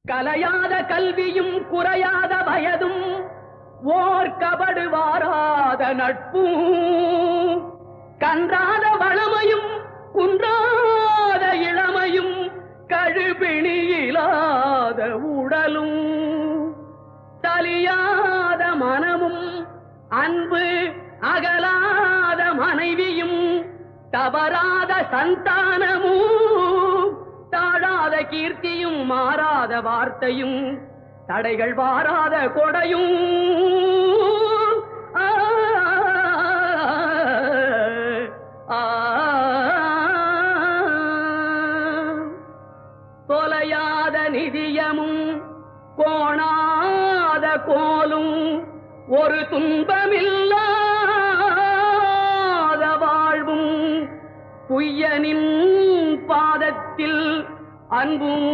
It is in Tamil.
கலையாத கல்வியும் குறையாத வயதும் ஓர் கபடு வாராத நட்பும் கன்றாத வளமையும் குன்றாத இளமையும் கழுபிணியிலாத உடலும் தலியாத மனமும் அன்பு அகலாத மனைவியும் தவறாத சந்தானமும் தாழாத கீர்த்தியும் மாறாத வார்த்தையும் தடைகள் வாராத கொடையும் தொலையாத நிதியமும் கோணாத கோலும் ஒரு துன்பமில்லாத வாழ்வும் குய்யனின் பாதத்தில் அன்பும்